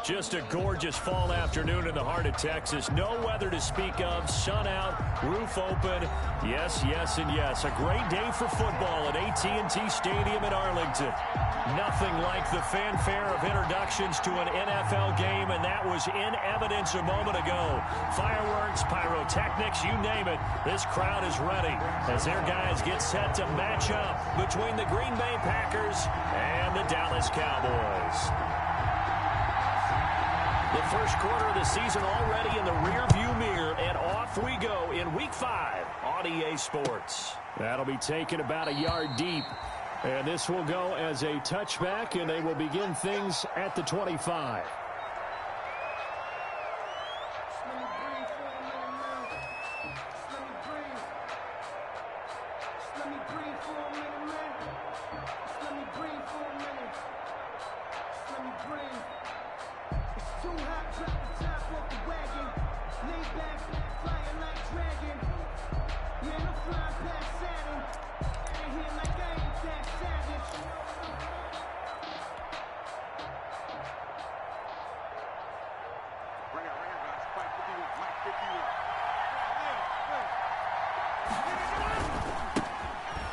Just a gorgeous fall afternoon in the heart of Texas. No weather to speak of. Sun out, roof open. Yes, yes, and yes. A great day for football at AT&T Stadium in Arlington. Nothing like the fanfare of introductions to an NFL game, and that was in evidence a moment ago. Fireworks, pyrotechnics, you name it. This crowd is ready as their guys get set to match up between the Green Bay Packers and the Dallas Cowboys. The first quarter of the season already in the rearview mirror, and off we go in Week 5 on EA Sports. That'll be taken about a yard deep, and this will go as a touchback, and they will begin things at the 25.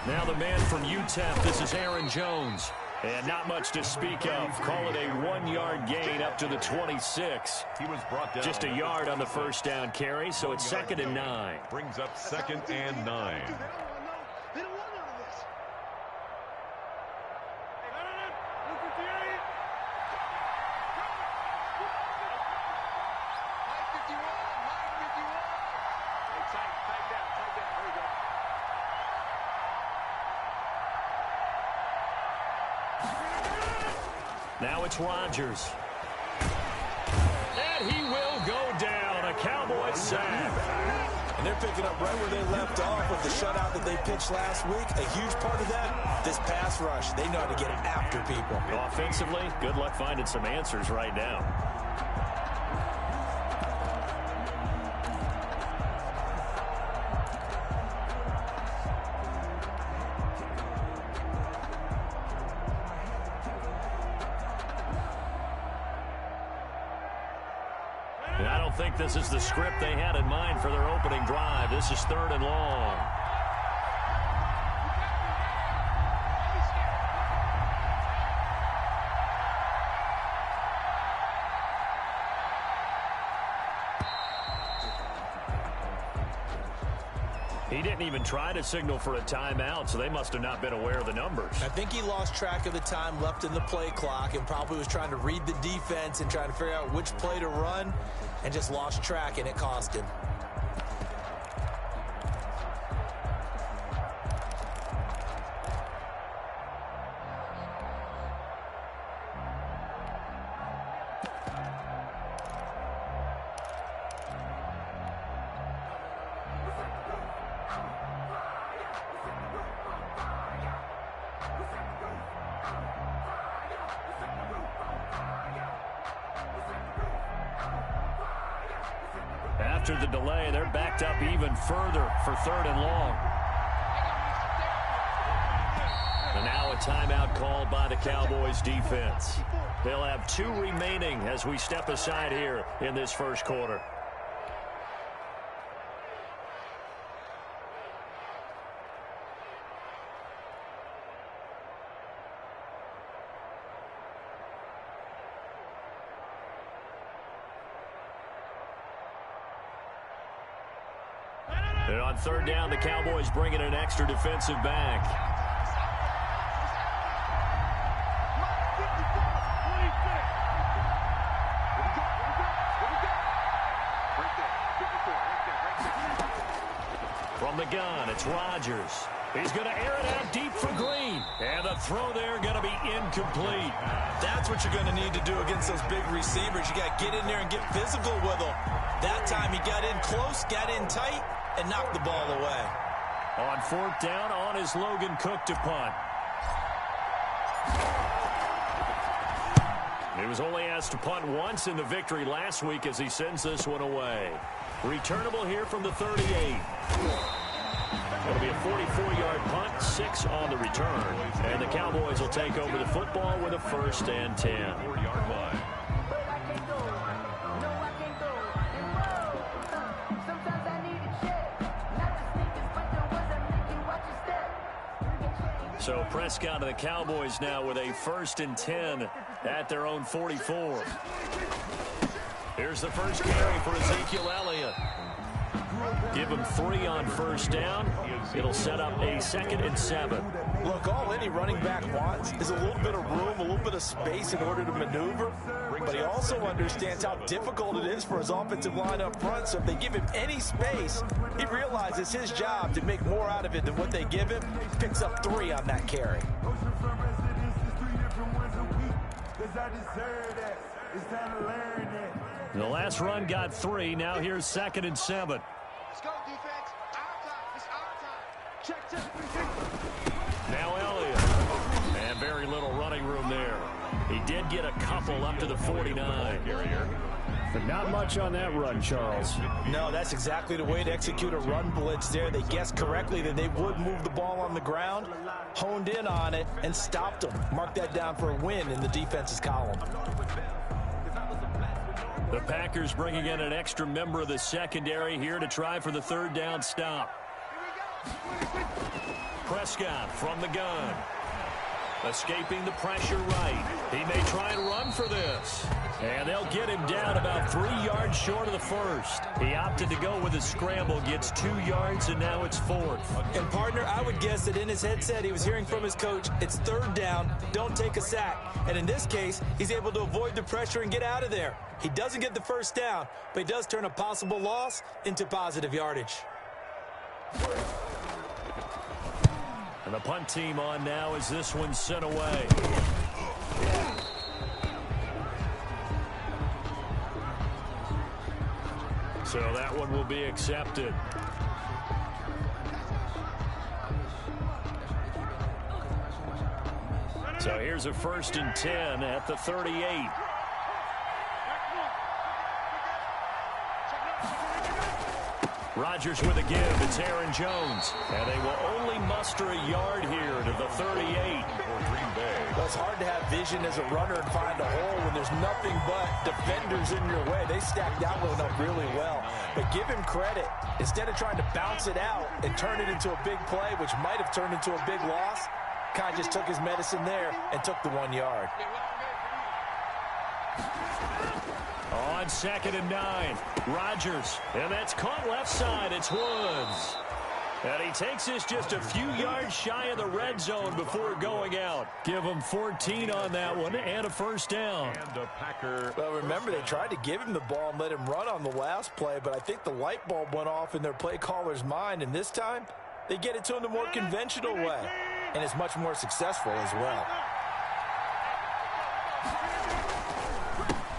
Now the man from UTEP, this is Aaron Jones. And not much to speak of. Call it a 1-yard gain up to the 26. He was brought down. Just a yard on the first down carry, so it's 2nd and 9. Brings up 2nd and 9. Now it's Rodgers. And he will go down. A Cowboys sack. And they're picking up right where they left off with the shutout that they pitched last week. A huge part of that, this pass rush. They know how to get after people. Offensively, good luck finding some answers right now. I don't think this is the script they had in mind for their opening drive. This is 3rd and long. He didn't even try to signal for a timeout, so they must have not been aware of the numbers. I think he lost track of the time left in the play clock and probably was trying to read the defense and trying to figure out which play to run and just lost track, and it cost him. After the delay, they're backed up even further for 3rd and long. And now a timeout called by the Cowboys defense. They'll have 2 remaining as we step aside here in this first quarter. And on 3rd down, the Cowboys bring in an extra defensive back. From the gun, it's Rodgers. He's going to air it out deep for Green. And the throw there going to be incomplete. That's what you're going to need to do against those big receivers. You got to get in there and get physical with them. That time he got in close, got in tight, and knocked the ball away. On 4th down, on is Logan Cook to punt. He was only asked to punt once in the victory last week as he sends this one away. Returnable here from the 38. It'll be a 44-yard punt, 6 on the return. And the Cowboys will take over the football with a 1st and 10. 4-yard line. So Prescott and the Cowboys now with a 1st and 10 at their own 44. Here's the first carry for Ezekiel Elliott. Give him 3 on 1st down. It'll set up a 2nd and 7. Look, all any running back wants is a little bit of room, a little bit of space in order to maneuver. But he also understands how difficult it is for his offensive line up front. So if they give him any space, he realizes his job to make more out of it than what they give him. Picks up 3 on that carry. The last run got 3. Now here's 2nd and 7. Let's go, defense. Our time. It's our time. Check. Now Elliott. And very little running room there. He did get a couple up to the 49. But not much on that run, Charles. No, that's exactly the way to execute a run blitz there. They guessed correctly that they would move the ball on the ground, honed in on it, and stopped them. Mark that down for a win in the defense's column. The Packers bringing in an extra member of the secondary here to try for the 3rd down stop. Prescott from the gun. Escaping the pressure right. He may try and run for this. And they'll get him down about 3 yards short of the 1st. He opted to go with a scramble, gets 2 yards, and now it's 4th. And, partner, I would guess that in his headset he was hearing from his coach, it's 3rd down, don't take a sack. And in this case, he's able to avoid the pressure and get out of there. He doesn't get the 1st down, but he does turn a possible loss into positive yardage. And the punt team on now as this one's sent away. So that one will be accepted. So here's a 1st and 10 at the 38. Rodgers with a give. It's Aaron Jones. And they will only muster a yard here to the 38. Well, it's hard to have vision as a runner and find a hole when there's nothing but defenders in your way. They stacked that one up really well. But give him credit. Instead of trying to bounce it out and turn it into a big play, which might have turned into a big loss, Kai just took his medicine there and took the 1 yard. On 2nd and 9, Rodgers, and that's caught left side. It's Woods. And he takes this just a few yards shy of the red zone before going out. Give him 14 on that one and a 1st down. And a Packer. Well, remember, they tried to give him the ball and let him run on the last play, but I think the light bulb went off in their play caller's mind, and this time they get it to him the more conventional way, and it's much more successful as well.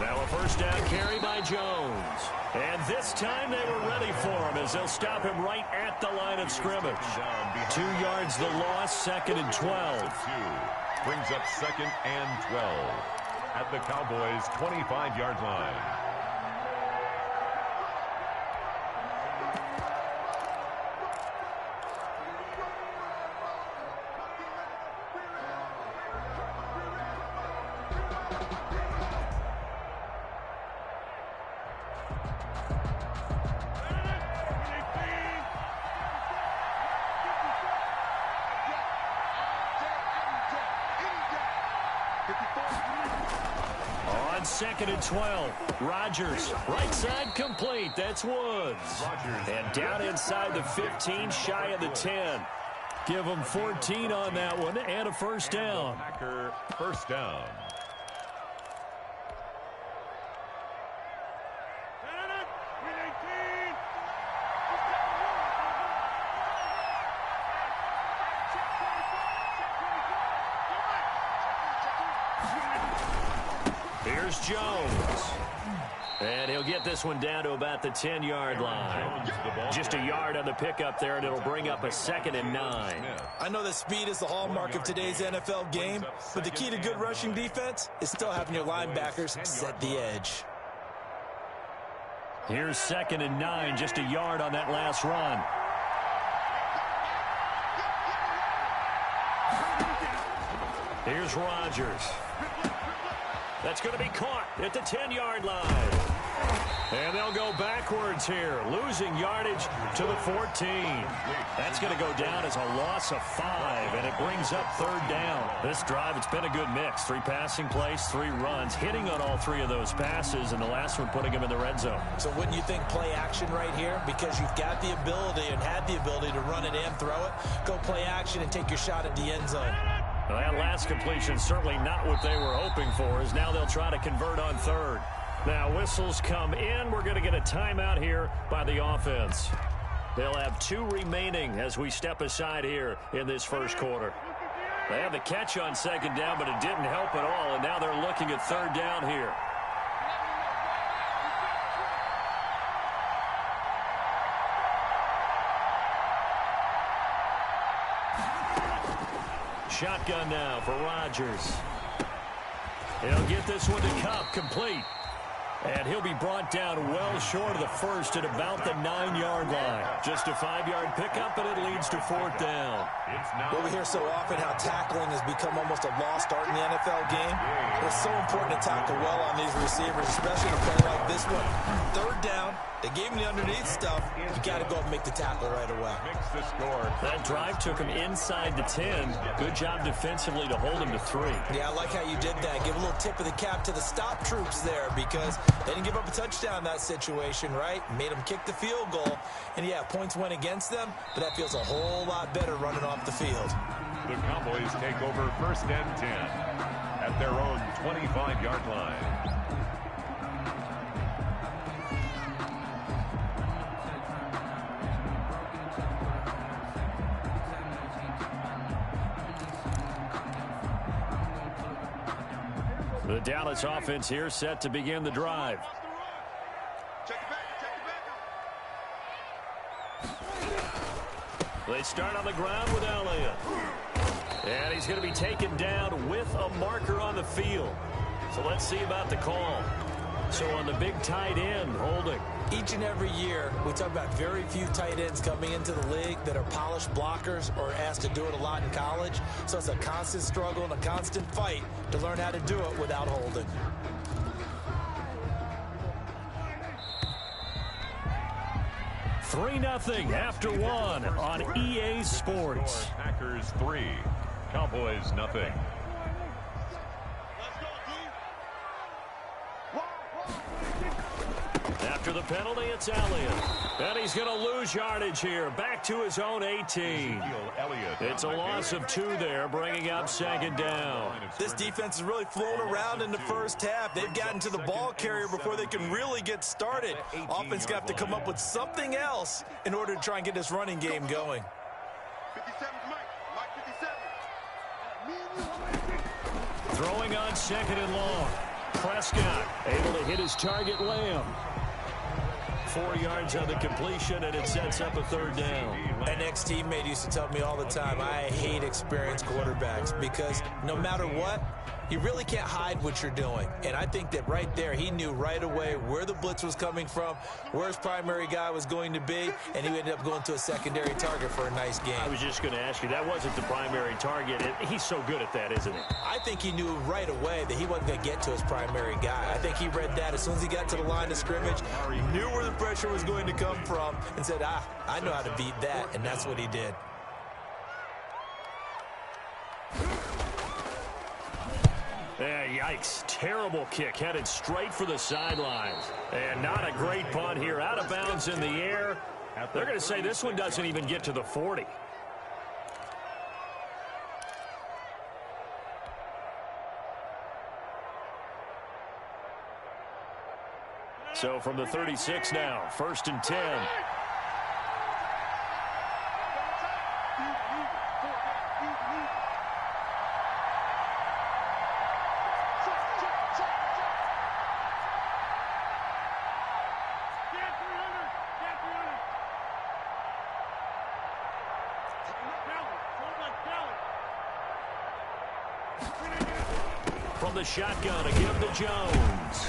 Now a 1st down carry by Jones. And this time they were ready for him as they'll stop him right at the line of scrimmage. 2 yards the loss, 2nd and 12. Brings up 2nd and 12 at the Cowboys' 25-yard line. On 2nd and 12, Rodgers, right side complete. That's Woods. And down inside the 15, shy of the 10. Give him 14 on that one and a 1st down. Packer 1st down. Here's Jones. And he'll get this one down to about the 10-yard line. Just a yard on the pickup there, and it'll bring up a 2nd and 9. I know that speed is the hallmark of today's NFL game, but the key to good rushing defense is still having your linebackers set the edge. Here's 2nd and 9, just a yard on that last run. Here's Rodgers. That's going to be caught at the 10-yard line. And they'll go backwards here, losing yardage to the 14. That's going to go down as a loss of 5, and it brings up 3rd down. This drive, it's been a good mix. 3 passing plays, 3 runs, hitting on all 3 of those passes, and the last one putting him in the red zone. So wouldn't you think play action right here? Because you've got the ability and had the ability to run it and throw it. Go play action and take your shot at the end zone. Well, that last completion certainly not what they were hoping for, as now they'll try to convert on 3rd. Now whistles come in. We're going to get a timeout here by the offense. They'll have 2 remaining as we step aside here in this first quarter. They had the catch on 2nd down, but it didn't help at all, and now they're looking at 3rd down here. Shotgun now for Rodgers. He'll get this one to Cup, complete. And he'll be brought down well short of the first at about the 9-yard line. Just a 5-yard pickup, and it leads to 4th down. Well, we hear so often how tackling has become almost a lost art in the NFL game. It's so important to tackle well on these receivers, especially in a play like this one. 3rd down, they gave him the underneath stuff. You got to go and make the tackle right away. That drive took him inside the 10. Good job defensively to hold him to 3. Yeah, I like how you did that. Give a little tip of the cap to the stop troops there, because they didn't give up a touchdown in that situation, right? Made them kick the field goal. And, yeah, points went against them, but that feels a whole lot better running off the field. The Cowboys take over 1st and 10 at their own 25-yard line. The Dallas offense here set to begin the drive. Check it back. They start on the ground with Elliott. And he's going to be taken down with a marker on the field. So let's see about the call. So on the big tight end, holding. Each and every year, we talk about very few tight ends coming into the league that are polished blockers or asked to do it a lot in college. So it's a constant struggle and a constant fight to learn how to do it without holding. Three 0 after 1 on EA Sports. Packers 3, Cowboys 0. After the penalty, it's Elliott. And he's going to lose yardage here. Back to his own 18. It's a loss of 2 there, bringing up 2nd down. This defense is really flown around in the first half. They've gotten to the ball carrier before they can really get started. Offense got to come up with something else in order to try and get this running game going. 57's Mike 57. Throwing on 2nd and long. Prescott able to hit his target, Lamb. 4 yards on the completion, and it sets up a 3rd down. An ex-teammate used to tell me all the time, I hate experienced quarterbacks because no matter what, you really can't hide what you're doing. And I think that right there, he knew right away where the blitz was coming from, where his primary guy was going to be, and he ended up going to a secondary target for a nice game. I was just going to ask you, that wasn't the primary target. He's so good at that, isn't he? I think he knew right away that he wasn't going to get to his primary guy. I think he read that as soon as he got to the line of scrimmage, he knew where the pressure was going to come from, and said, I know how to beat that, and that's what he did. Yikes. Terrible kick headed straight for the sidelines. And not a great punt here. Out of bounds in the air. They're going to say this one doesn't even get to the 40. So from the 36 now, 1st and 10. From the shotgun, again to Jones.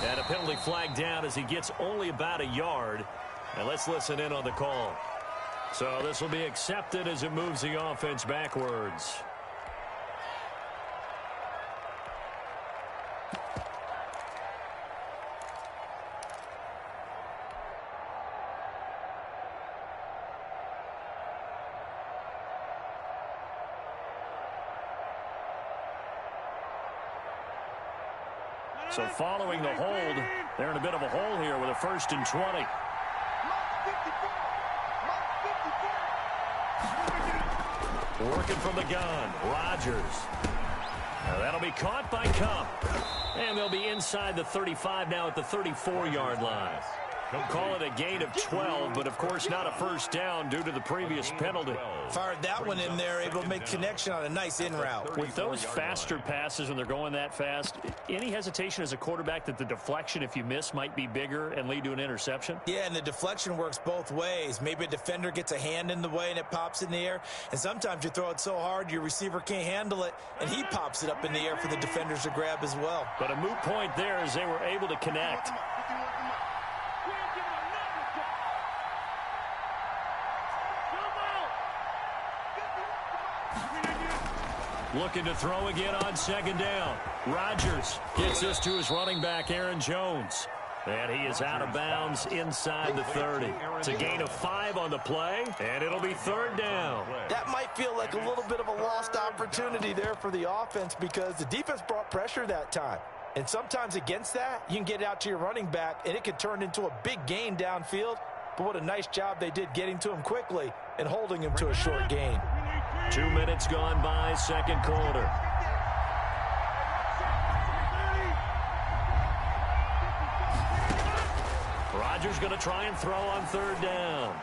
And a penalty flag down as he gets only about a yard. And let's listen in on the call. So this will be accepted as it moves the offense backwards. So following the hold, they're in a bit of a hole here with a 1st and 20. Working from the gun, Rodgers. Now that'll be caught by Cup. And they'll be inside the 35 now at the 34-yard line. Call it a gain of 12, but of course not a first down due to the previous penalty. Fired that one in there, able to make connection on a nice in route. With those faster passes when they're going that fast, any hesitation as a quarterback that the deflection, if you miss, might be bigger and lead to an interception? Yeah, and the deflection works both ways. Maybe a defender gets a hand in the way and it pops in the air, and sometimes you throw it so hard your receiver can't handle it, and he pops it up in the air for the defenders to grab as well. But a moot point there as they were able to connect. Looking to throw again on 2nd down. Rodgers gets this to his running back, Aaron Jones. And he is out of bounds inside the 30. It's a gain of 5 on the play, and it'll be 3rd down. That might feel like a little bit of a lost opportunity there for the offense because the defense brought pressure that time. And sometimes against that, you can get it out to your running back, and it can turn into a big gain downfield. But what a nice job they did getting to him quickly and holding him to a short gain. 2 minutes gone by, 2nd quarter. Rodgers going to try and throw on 3rd down.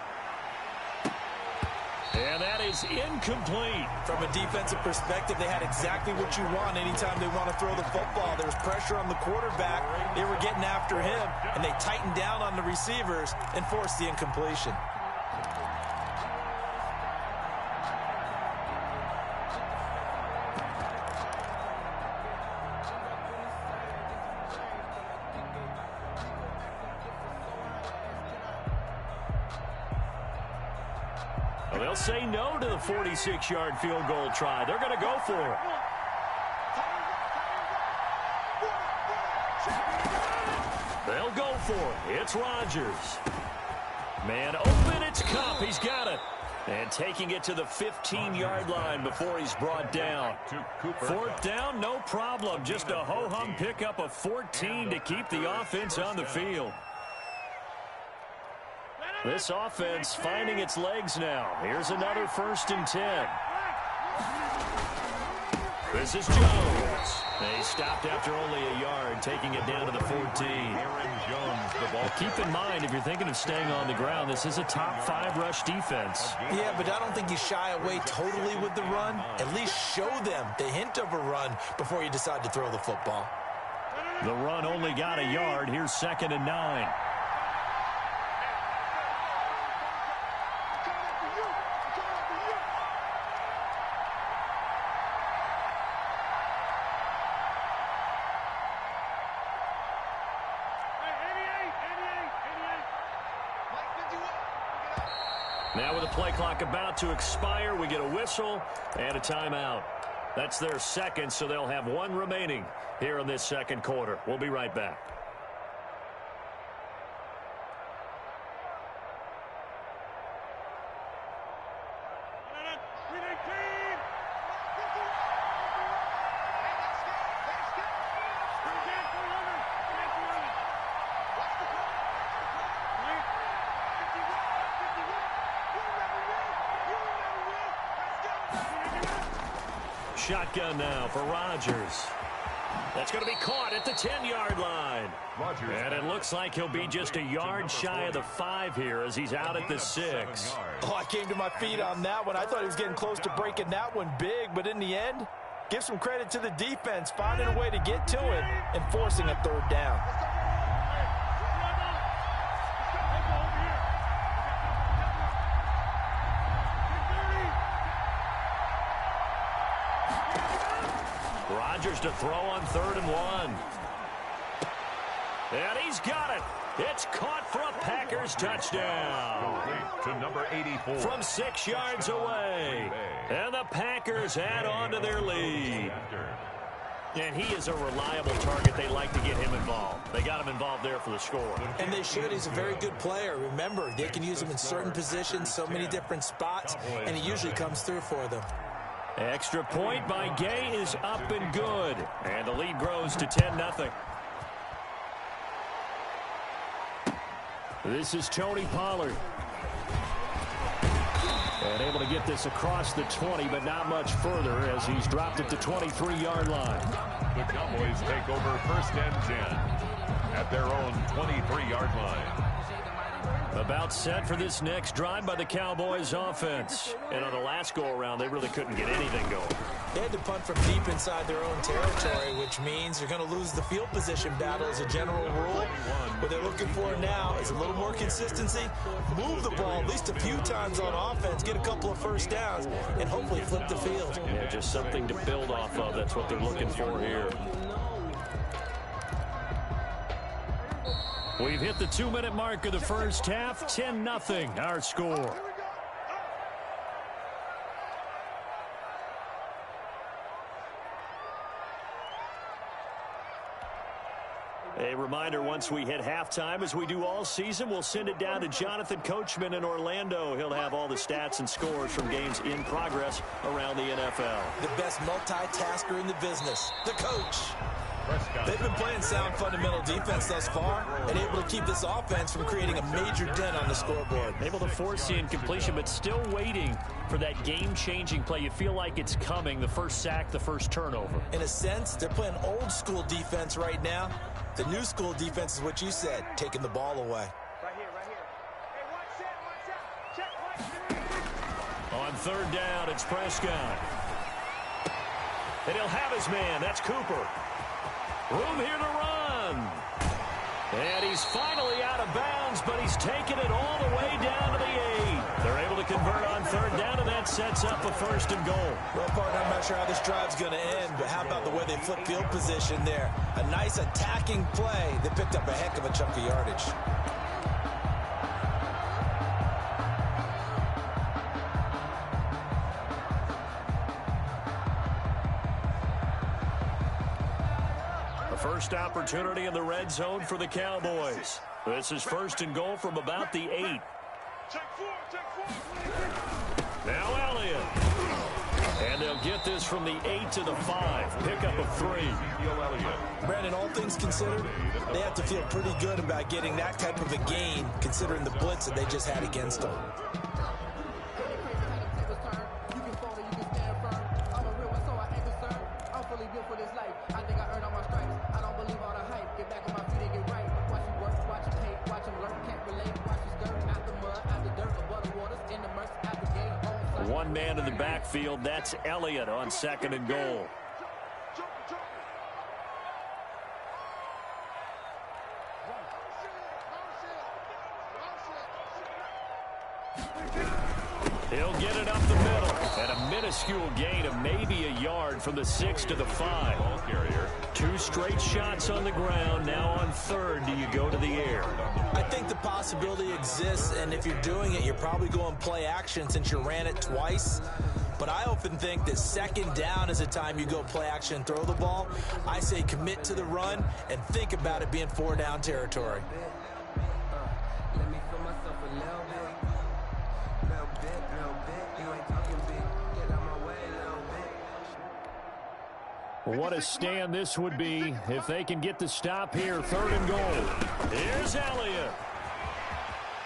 And that is incomplete. From a defensive perspective, they had exactly what you want anytime they want to throw the football. There was pressure on the quarterback. They were getting after him, and they tightened down on the receivers and forced the incompletion. They'll say no to the 46-yard field goal try. They're going to go for it. They'll go for it. It's Rodgers. Man open, it's Cup. He's got it. And taking it to the 15-yard line before he's brought down. 4th down, no problem. Just a ho-hum pickup of 14 to keep the offense on the field. This offense finding its legs now. Here's another 1st and 10. This is Jones. They stopped after only a yard, taking it down to the 14. Keep in mind, if you're thinking of staying on the ground, this is a top 5 rush defense. Yeah, but I don't think you shy away totally with the run. At least show them the hint of a run before you decide to throw the football. The run only got a yard. Here's 2nd and 9. Now with the play clock about to expire, we get a whistle and a timeout. That's their 2nd, so they'll have 1 remaining here in this 2nd quarter. We'll be right back. Shotgun now for Rodgers. That's going to be caught at the 10-yard line. And it looks like he'll be just a yard shy of the 5 here as he's out at the 6. Oh, I came to my feet on that one. I thought he was getting close to breaking that one big, but in the end, give some credit to the defense, finding a way to get to him and forcing a 3rd down. Rodgers to throw on 3rd and 1. And he's got it. It's caught for a Packers touchdown. To number 84. From 6 yards away. And the Packers add on to their lead. And he is a reliable target. They like to get him involved. They got him involved there for the score. And they should. He's a very good player. Remember, they can use him in certain positions, so many different spots, and he usually comes through for them. Extra point by Gay is up and good. And the lead grows to 10-0. This is Tony Pollard. And able to get this across the 20, but not much further as he's dropped at the 23-yard line. The Cowboys take over 1st and 10 at their own 23-yard line. About set for this next drive by the Cowboys offense. And on the last go-around, they really couldn't get anything going. They had to punt from deep inside their own territory, which means you're going to lose the field position battle as a general rule. What they're looking for now is a little more consistency, move the ball at least a few times on offense, get a couple of first downs, and hopefully flip the field. Yeah, just something to build off of. That's what they're looking for here. We've hit the 2-minute mark of the first half. 10-0 our score. A reminder, once we hit halftime, as we do all season, we'll send it down to Jonathan Coachman in Orlando. He'll have all the stats and scores from games in progress around the NFL. The best multitasker in the business, the coach. They've been playing sound fundamental defense thus far and able to keep this offense from creating a major dent on the scoreboard. Able to force the incompletion, but still waiting for that game-changing play. You feel like it's coming, the first sack, the first turnover. In a sense, they're playing old-school defense right now. The new school defense is what you said, taking the ball away. Right here, right here. Hey, watch out. Check, On 3rd down, it's Prescott. And he'll have his man. That's Cooper. Room here to run. And he's finally out of bounds, but he's taken it all the way down to the 8. They're able to convert on 3rd down, and that sets up a 1st and goal. Well, partner, I'm not sure how this drive's going to end, but how about the way they flip field position there? A nice attacking play that picked up a heck of a chunk of yardage. First opportunity in the red zone for the Cowboys. This is 1st and goal from about the 8. Now Elliott. And they'll get this from the 8 to the 5. Pickup of 3. Brandon, all things considered, they have to feel pretty good about getting that type of a gain, considering the blitz that they just had against them. One man in the backfield, that's Elliott on 2nd and goal. He'll get it up the middle. And a minuscule gain of maybe a yard from the 6 to the 5. Ball carrier. 2 straight shots on the ground. Now on 3rd, do you go to the air? I think the possibility exists, and if you're doing it, you're probably going play action since you ran it twice. But I often think that 2nd down is a time you go play action and throw the ball. I say commit to the run and think about it being 4-down territory. What a stand this would be if they can get the stop here. 3rd and goal. Here's Elliott.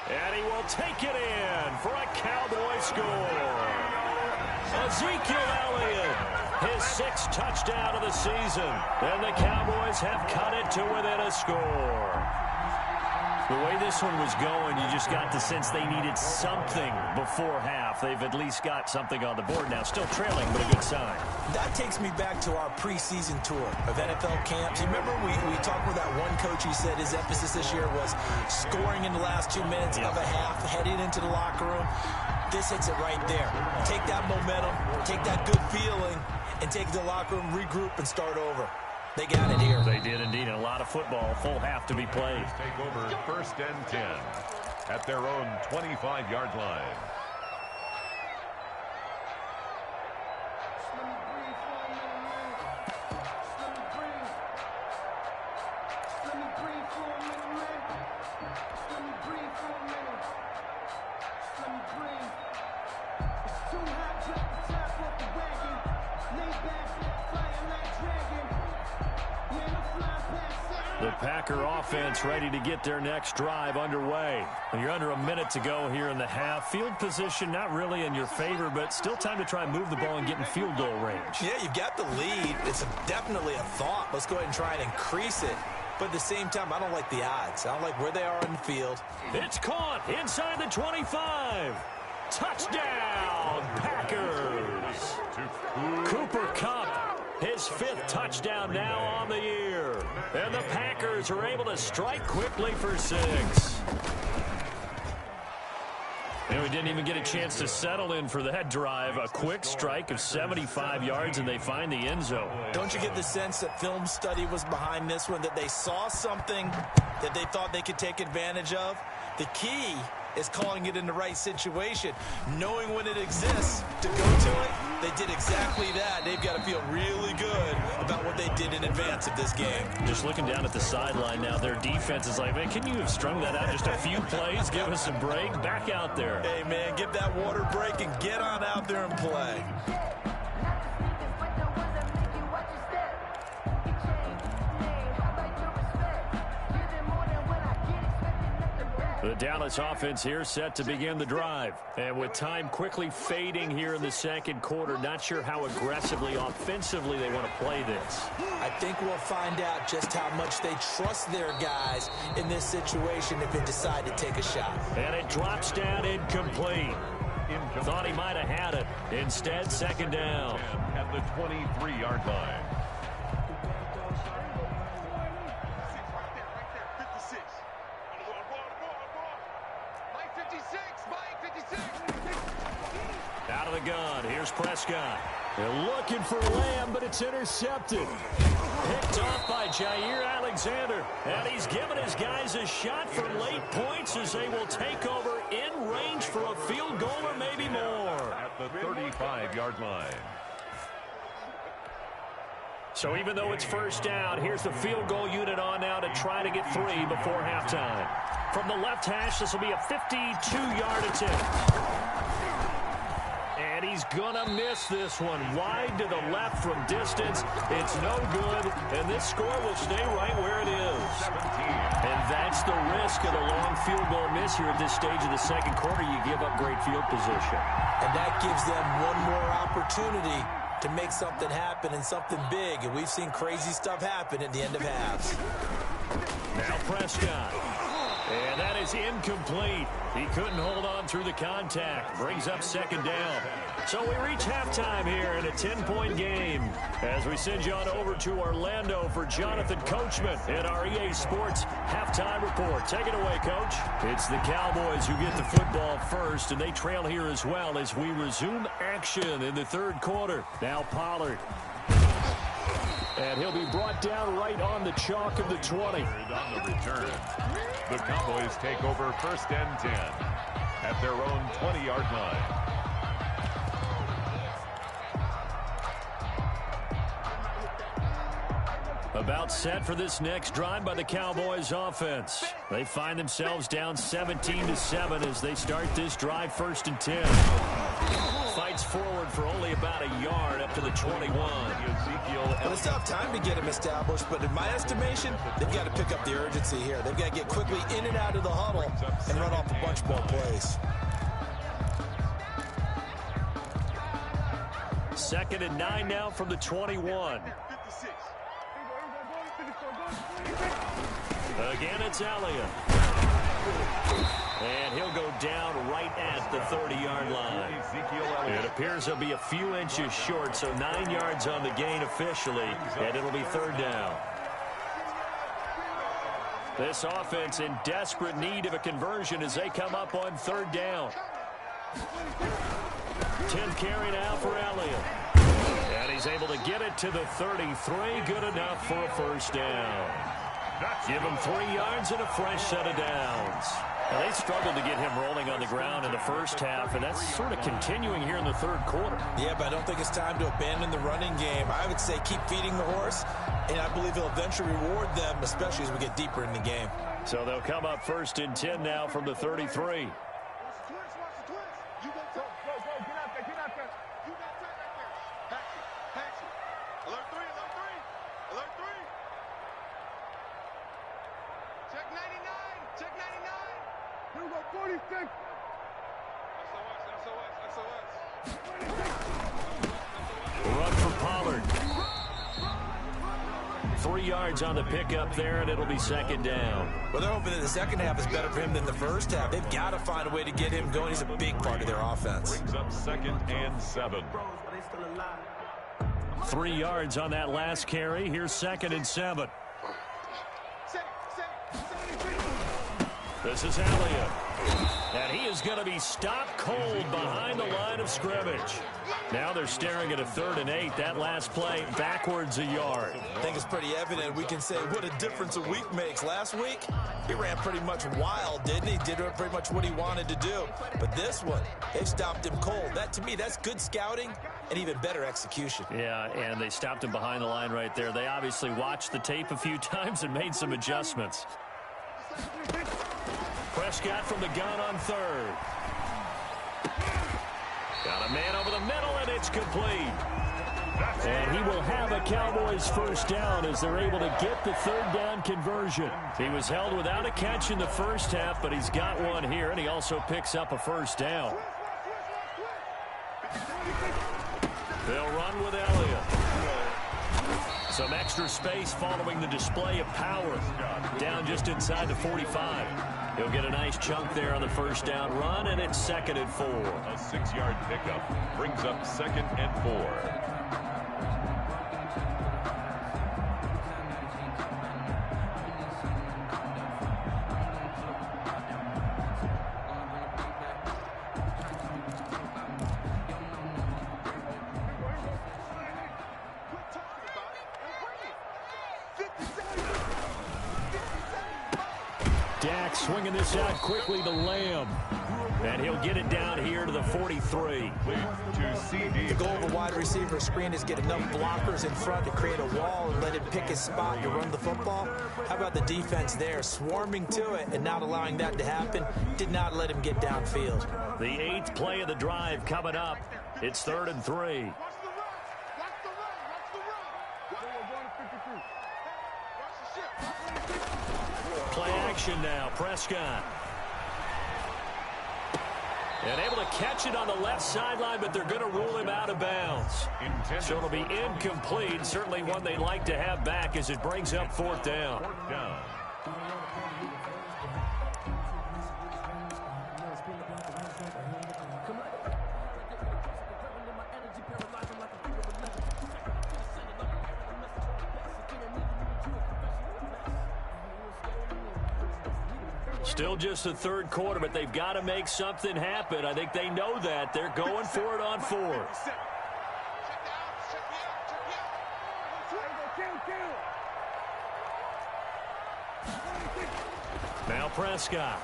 And he will take it in for a Cowboy score. Ezekiel Elliott, his 6th touchdown of the season. And the Cowboys have cut it to within a score. The way this one was going, you just got the sense they needed something before half. They've at least got something on the board now. Still trailing, but a good sign. That takes me back to our preseason tour of NFL camps. You remember we talked with that one coach who said his emphasis this year was scoring in the last 2 minutes of a half, heading into the locker room. This hits it right there. Take that momentum, take that good feeling, and take the locker room, regroup, and start over. They got it here. They did indeed. And a lot of football, full half to be played. Take over 1st and 10 at their own 25-yard line. The Packer offense ready to get their next drive underway. And you're under a minute to go here in the half. Field position not really in your favor, but still time to try and move the ball and get in field goal range. Yeah, you've got the lead. It's definitely a thought. Let's go ahead and try and increase it. But at the same time, I don't like the odds. I don't like where they are in the field. It's caught inside the 25. Touchdown, Packers. Cooper Kupp, his 5th touchdown now on the year. And the Packers are able to strike quickly for 6. And we didn't even get a chance to settle in for that drive. A quick strike of 75 yards, and they find the end zone. Don't you get the sense that film study was behind this one, that they saw something that they thought they could take advantage of? The key is calling it in the right situation, knowing when it exists to go to it. They did exactly that. They've got to feel really good about what they did in advance of this game. Just looking down at the sideline now, their defense is like, man, can you have strung that out just a few plays? Give us a break. Back out there. Hey, man, give that water break and get on out there and play. The Dallas offense here set to begin the drive. And with time quickly fading here in the second quarter, not sure how aggressively, offensively they want to play this. I think we'll find out just how much they trust their guys in this situation if they decide to take a shot. And it drops down incomplete. Thought he might have had it. Instead, second down. At the 23-yard line. Out of the gun, here's Prescott. They're looking for Lamb, but it's intercepted. Picked off by Jair Alexander. And he's given his guys a shot for late points as they will take over in range for a field goal or maybe more. At the 35-yard line. So even though it's first down, here's the field goal unit on now to try to get 3 before halftime. From the left hash, this will be a 52-yard attempt. And he's going to miss this one. Wide to the left from distance. It's no good, and this score will stay right where it is. 17. And that's the risk of the long field goal miss here at this stage of the second quarter. You give up great field position. And that gives them one more opportunity to make something happen and something big. And we've seen crazy stuff happen at the end of halves. Now Prescott. And that is incomplete. He couldn't hold on through the contact. Brings up second down. So we reach halftime here in a 10-point game as we send you on over to Orlando for Jonathan Coachman in our EA Sports halftime report. Take it away, Coach. It's the Cowboys who get the football first, and they trail here as well as we resume action in the third quarter. Now Pollard. And he'll be brought down right on the chalk of the 20. On the return, the Cowboys take over first and 10 at their own 20-yard line. About set for this next drive by the Cowboys offense. They find themselves down 17-7 as they start this drive first and 10. Fights forward for only about a yard up to the 21. Well, it's not time to get him established, but in my estimation, they've got to pick up the urgency here. They've got to get quickly in and out of the huddle and run off a bunch more plays. Second and 9 now from the 21. Again, it's Elliott. And he'll go down right at the 30-yard line. It appears he'll be a few inches short, so 9 yards on the gain officially, and it'll be third down. This offense in desperate need of a conversion as they come up on third down. 10th carry now for Elliott. And he's able to get it to the 33. Good enough for a first down. Give him 3 yards and a fresh set of downs. Now, they struggled to get him rolling on the ground in the first half, and that's sort of continuing here in the third quarter. Yeah, but I don't think it's time to abandon the running game. I would say keep feeding the horse, and I believe he'll eventually reward them, especially as we get deeper in the game. So they'll come up first and 10 now from the 33. Run for Pollard. 3 yards on the pickup there, and it'll be second down. Well, they're hoping that the second half is better for him than the first half. They've got to find a way to get him going. He's a big part of their offense. Brings up 2nd and 7. 3 yards on that last carry. Here's 2nd and 7. This is Elliott. And he is going to be stopped cold behind the line of scrimmage. Now they're staring at a 3rd and 8. That last play backwards a yard. I think it's pretty evident. We can say what a difference a week makes. Last week, he ran pretty much wild, didn't he? Did pretty much what he wanted to do. But this one, they stopped him cold. That, to me, that's good scouting and even better execution. Yeah, and they stopped him behind the line right there. They obviously watched the tape a few times and made some adjustments. Prescott from the gun on 3rd. Got a man over the middle, and it's complete. And he will have a Cowboys first down as they're able to get the 3rd down conversion. He was held without a catch in the first half, but he's got one here, and he also picks up a first down. They'll run with Elliott. Some extra space following the display of power. Down just inside the 45. He'll get a nice chunk there on the first down run, and it's 2nd and 4. A 6-yard pickup brings up 2nd and 4. Dak swinging this out quickly to Lamb. And he'll get it down here to the 43. The goal of a wide receiver screen is get enough blockers in front to create a wall and let him pick his spot to run the football. How about the defense there, swarming to it and not allowing that to happen? Did not let him get downfield. The 8th play of the drive coming up. It's 3rd and 3. Play action now, Prescott. And able to catch it on the left sideline, but they're going to rule him out of bounds. So it'll be incomplete. Certainly one they'd like to have back as it brings up 4th down. Still just the 3rd quarter, but they've got to make something happen. I think they know that. They're going for it on 4th. Now Prescott.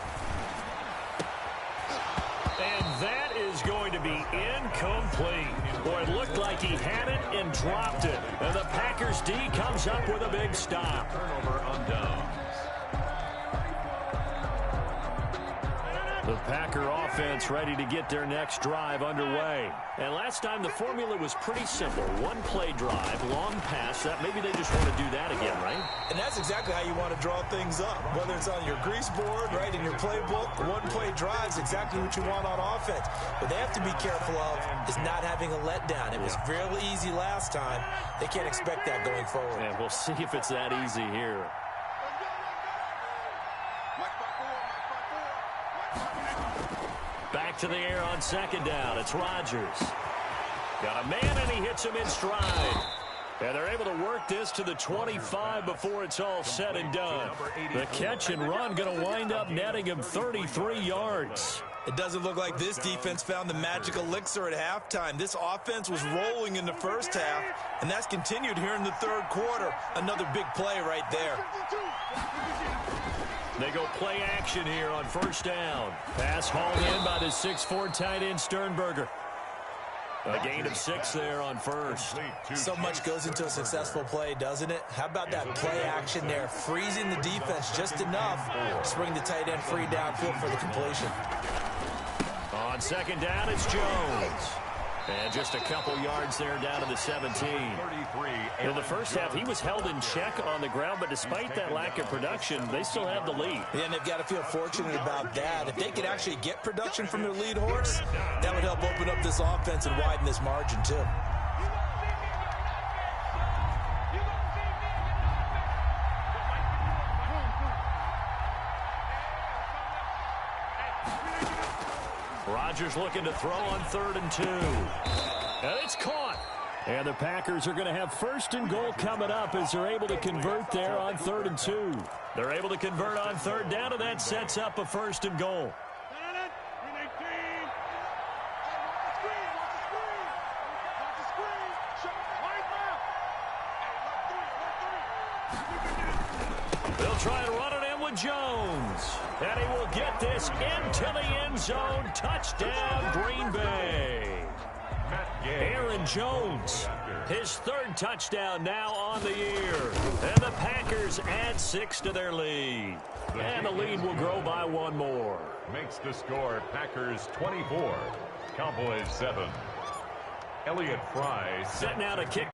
And that is going to be incomplete. Boy, it looked like he had it and dropped it. And the Packers D comes up with a big stop. Turnover on downs. The Packer offense ready to get their next drive underway. And last time the formula was pretty simple. One play drive, long pass. That maybe they just want to do that again, right? And that's exactly how you want to draw things up. Whether it's on your grease board, right, in your playbook, one play drive is exactly what you want on offense. What they have to be careful of is not having a letdown. It was real easy last time. They can't expect that going forward. And we'll see if it's that easy here. Back to the air on 2nd down. It's Rodgers. Got a man, and he hits him in stride. And they're able to work this to the 25 before it's all said and done. The catch and run going to wind up netting him 33 yards. It doesn't look like this defense found the magic elixir at halftime. This offense was rolling in the first half, and that's continued here in the 3rd quarter. Another big play right there. They go play action here on 1st down. Pass hauled in by the 6'4" tight end Sternberger. A gain of 6 there on 1st. So much goes into a successful play, doesn't it? How about that play action there? Freezing the defense just enough to bring the tight end free downfield for the completion. On 2nd down, it's Jones. And just a couple yards there down to the 17. In the first half, he was held in check on the ground, but despite that lack of production, they still have the lead. Yeah, and they've got to feel fortunate about that. If they could actually get production from their lead horse, that would help open up this offense and widen this margin, too. Rodgers looking to throw on 3rd and 2. And it's caught. And the Packers are going to have 1st and goal coming up as they're able to convert there on 3rd and 2. They're able to convert on 3rd down, and that sets up a 1st and goal. They'll try and run it in with Jones. And he will get this into the end zone. Touchdown, Green Bay. Aaron Jones, his 3rd touchdown now on the year. And the Packers add 6 to their lead. And the lead will grow by 1 more. Makes the score Packers 24, Cowboys 7. Elliott Fry set now to kick.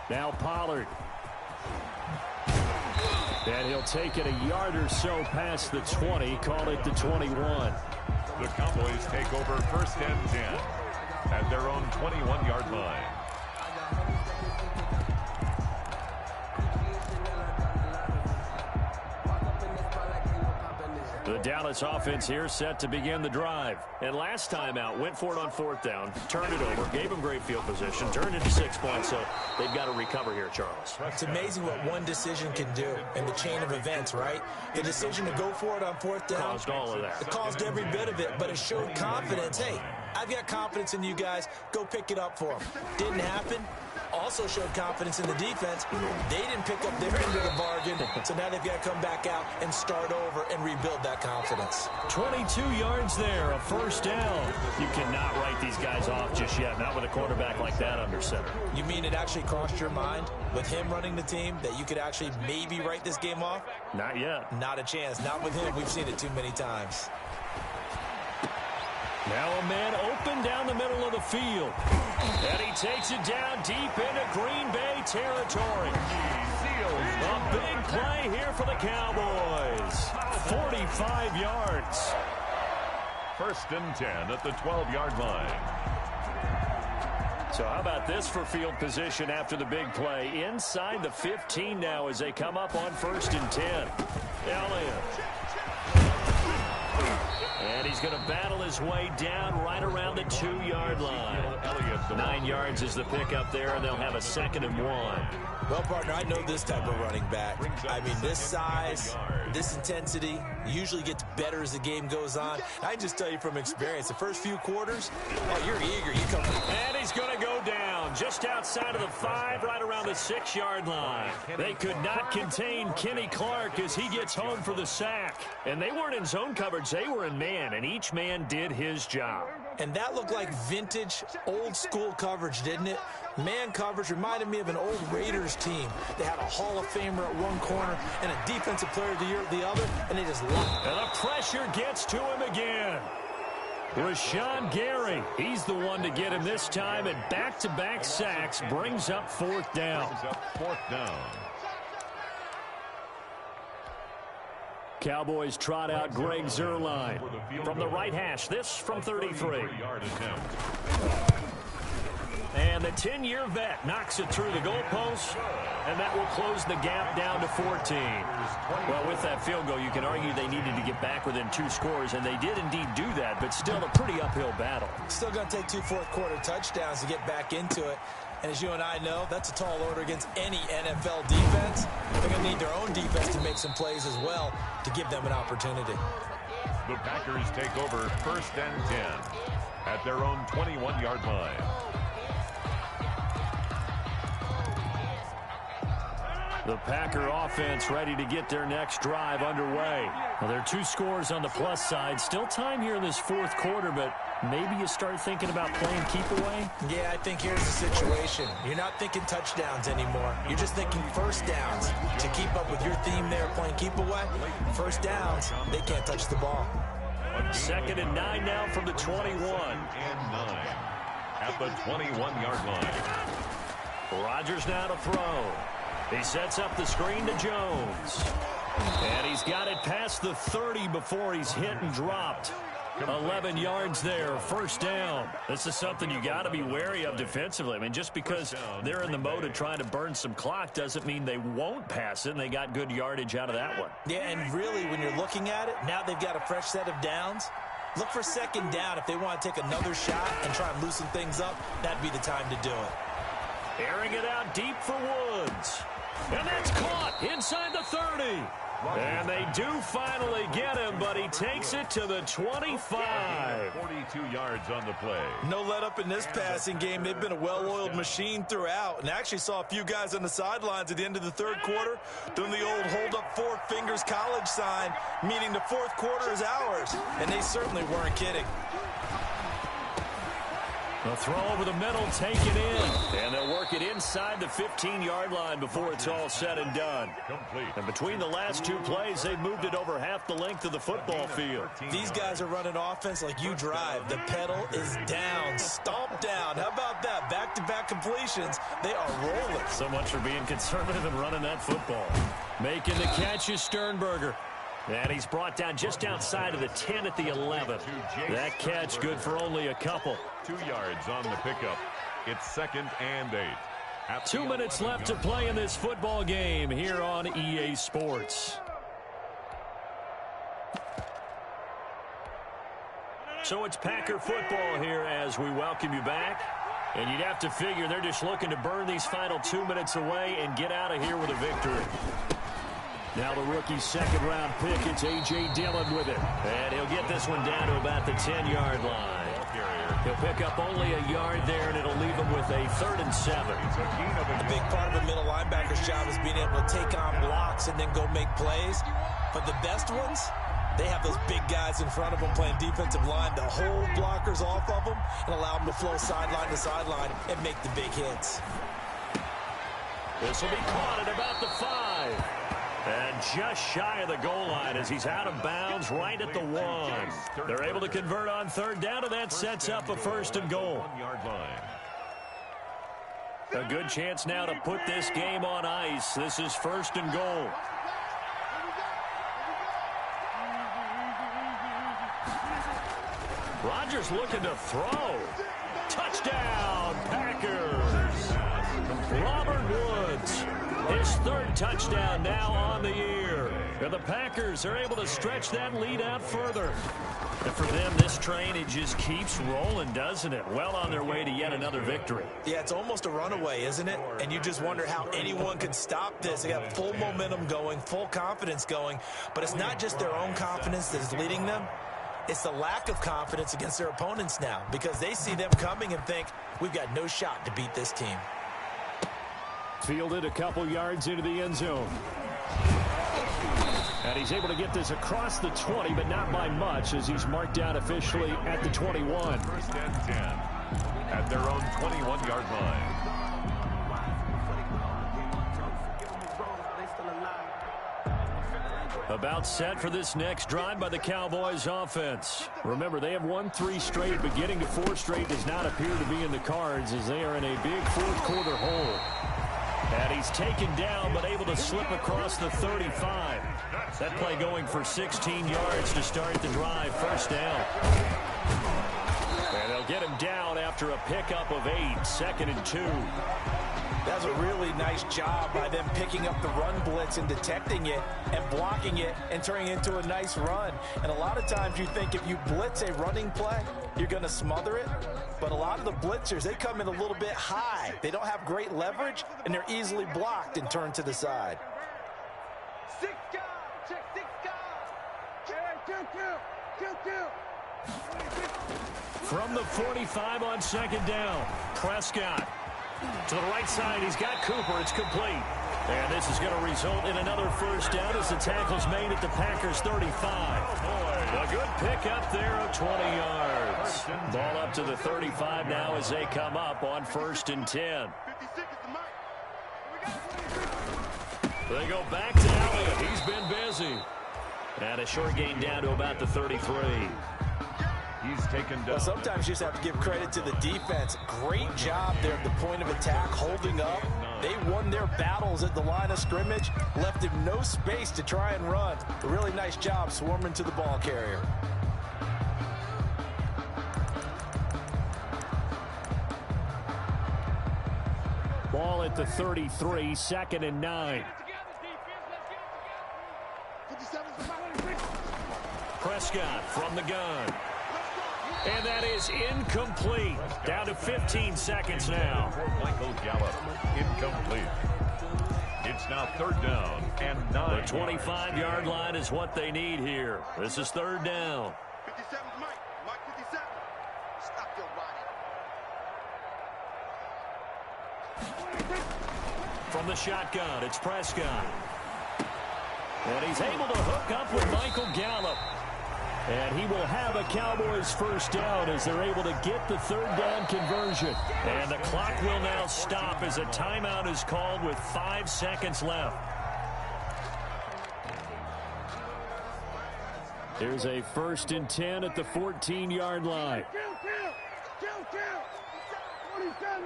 Now Pollard. And he'll take it a yard or so past the 20, call it the 21. The Cowboys take over 1st and 10 at their own 21-yard line. The Dallas offense here set to begin the drive. And last time out, went for it on 4th down, turned it over, gave them great field position, turned it to 6 points, so they've got to recover here, Charles. It's amazing what one decision can do in the chain of events, right? The decision to go for it on 4th down caused all of that. It caused every bit of it, but it showed confidence. Hey, I've got confidence in you guys. Go pick it up for them. Didn't happen. Also showed confidence in the defense. They didn't pick up their end of the bargain, so now they've got to come back out and start over and rebuild that confidence. 22 yards there, a 1st down. You cannot write these guys off just yet, not with a quarterback like that under center. You mean it actually crossed your mind with him running the team that you could actually maybe write this game off? Not yet. Not a chance. Not with him. We've seen it too many times. Now a man open down the middle of the field. And he takes it down deep into Green Bay territory. A big play here for the Cowboys. 45 yards. 1st and 10 at the 12-yard line. So how about this for field position after the big play? Inside the 15 now as they come up on 1st and 10. Elliott. And he's going to battle his way down right around the 2-yard line. 9 yards is the pickup there, and they'll have a 2nd and 1. Well, partner, I know this type of running back. I mean, this size, this intensity usually gets better as the game goes on. I just tell you from experience, the first few quarters, oh, you're eager. You come. And he's going to go down just outside of the 5, right around the 6-yard line. They could not contain Kenny Clark as he gets home for the sack. And they weren't in zone coverage. They were in man, and each man did his job. And that looked like vintage, old-school coverage, didn't it? Man coverage reminded me of an old Raiders team. They had a Hall of Famer at one corner and a Defensive Player of the Year at the other, and they just locked. And the pressure gets to him again. Rashawn Gary, he's the one to get him this time, and back-to-back sacks brings up 4th down. Cowboys trot out Greg Zuerlein from the right hash. This from 33. And the 10-year vet knocks it through the goalpost, and that will close the gap down to 14. Well, with that field goal, you can argue they needed to get back within 2 scores, and they did indeed do that, but still a pretty uphill battle. Still going to take 2 fourth-quarter touchdowns to get back into it. And as you and I know, that's a tall order against any NFL defense. They're going to need their own defense to make some plays as well to give them an opportunity. The Packers take over 1st and 10 at their own 21-yard line. The Packer offense ready to get their next drive underway. Well, there are 2 scores on the plus side. Still time here in this fourth quarter, but maybe you start thinking about playing keep away? Yeah, I think here's the situation. You're not thinking touchdowns anymore. You're just thinking first downs. To keep up with your theme there, playing keep away, first downs, they can't touch the ball. 2nd and 9 now from the 21. And 9 at the 21-yard line. Rodgers now to throw. He sets up the screen to Jones. And he's got it past the 30 before he's hit and dropped. 11 yards there, first down. This is something you got to be wary of defensively. I mean, just because they're in the mode of trying to burn some clock doesn't mean they won't pass it, and they got good yardage out of that one. Yeah, and really, when you're looking at it, now they've got a fresh set of downs. Look for second down. If they want to take another shot and try and loosen things up, that'd be the time to do it. Airing it out deep for Woods. And that's caught inside the 30. And they do finally get him, but he takes it to the 25. 42 yards on the play. No let up in this passing game. They've been a well-oiled machine throughout, and actually saw a few guys on the sidelines at the end of the third quarter doing the old hold up 4 fingers college sign, meaning the fourth quarter is ours, and they certainly weren't kidding. The throw over the middle, taken in. And they'll work it inside the 15-yard line before it's all said and done. Complete. And between the last 2 plays, they've moved it over half the length of the football field. These guys are running offense like you drive. The pedal is down, stomp down. How about that? Back-to-back completions. They are rolling. So much for being conservative and running that football. Making the catch is Sternberger. And he's brought down just outside of the 10 at the 11. That catch good for only a couple. 2 yards on the pickup. It's 2nd and 8. 2 minutes left to play in this football game here on EA Sports. So it's Packer football here as we welcome you back. And you'd have to figure they're just looking to burn these final 2 minutes away and get out of here with a victory. Now the rookie's second-round pick, it's A.J. Dillon with it. And he'll get this one down to about the 10-yard line. He'll pick up only a yard there, and it'll leave him with a 3rd and 7. A big part of a middle linebacker's job is being able to take on blocks and then go make plays. But the best ones, they have those big guys in front of them playing defensive line to hold blockers off of them and allow them to flow sideline to sideline and make the big hits. This will be caught at about the 5. And just shy of the goal line as he's out of bounds right at the 1. They're able to convert on 3rd down, and that sets up a 1st and goal. 1-yard line. A good chance now to put this game on ice. This is 1st and goal. Rodgers looking to throw. Touchdown, Packers. Robert Woods. His 3rd touchdown now on the year. And the Packers are able to stretch that lead out further. And for them, this train, it just keeps rolling, doesn't it? Well on their way to yet another victory. Yeah, it's almost a runaway, isn't it? And you just wonder how anyone could stop this. They got full momentum going, full confidence going. But it's not just their own confidence that's leading them. It's the lack of confidence against their opponents now, because they see them coming and think, we've got no shot to beat this team. Fielded a couple yards into the end zone. And he's able to get this across the 20, but not by much, as he's marked down officially at the 21. 1st and 10 at their own 21-yard line. About set for this next drive by the Cowboys offense. Remember, they have won 3 straight, but getting to 4 straight does not appear to be in the cards as they are in a big fourth quarter hole. And he's taken down, but able to slip across the 35. That play going for 16 yards to start the drive. 1st down. And they'll get him down after a pickup of 8. 2nd and 2. That's a really nice job by them picking up the run blitz and detecting it and blocking it and turning it into a nice run. And a lot of times you think if you blitz a running play, you're going to smother it. But a lot of the blitzers, they come in a little bit high. They don't have great leverage, and they're easily blocked and turned to the side. 6 guard, check 6 guard. 2-2. From the 45 on 2nd down, Prescott. To the right side, he's got Cooper. It's complete. And this is going to result in another first down as the tackle's made at the Packers' 35. A good pickup there of 20 yards. Ball up to the 35 now as they come up on 1st and 10. They go back to Elliott. He's been busy. And a short gain down to about the 33. He's taken down. Well, sometimes you just have to give credit to the defense. Great job there at the point of attack, holding up. They won their battles at the line of scrimmage, left him no space to try and run. A really nice job swarming to the ball carrier. Ball at the 33, 2nd and 9. Prescott from the gun. And that is incomplete. Down to 15 seconds now. Michael Gallup, incomplete. It's now 3rd down and 9. The 25-yard line is what they need here. This is 3rd down. 57 Mike. Mike 57. Stop your body. From the shotgun, it's Prescott. And he's able to hook up with Michael Gallup. And he will have a Cowboys first down as they're able to get the 3rd down conversion. And the clock will now stop as a timeout is called with 5 seconds left. Here's a 1st and 10 at the 14-yard line. Kill. 27.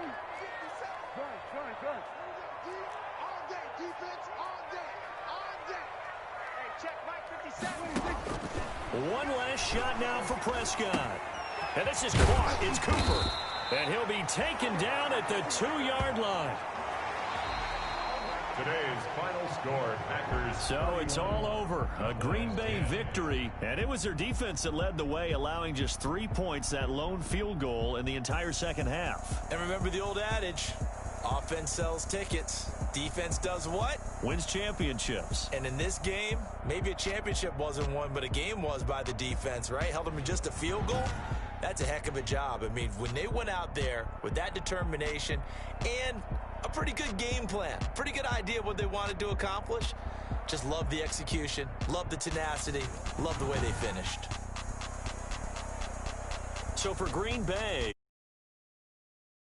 All day, defense, all day. Hey, check Mike 57. One last shot now for Prescott. And this is caught. It's Cooper. And he'll be taken down at the 2-yard line. Today's final score, Packers. So it's all over. A Green Bay victory. And it was their defense that led the way, allowing just 3 points, that lone field goal in the entire second half. And remember the old adage, offense sells tickets. Defense does what? Wins championships. And in this game, maybe a championship wasn't won, but a game was by the defense, right? Held them to just a field goal. That's a heck of a job. I mean, when they went out there with that determination and a pretty good game plan, pretty good idea what they wanted to accomplish, just love the execution, love the tenacity, love the way they finished. So for Green Bay,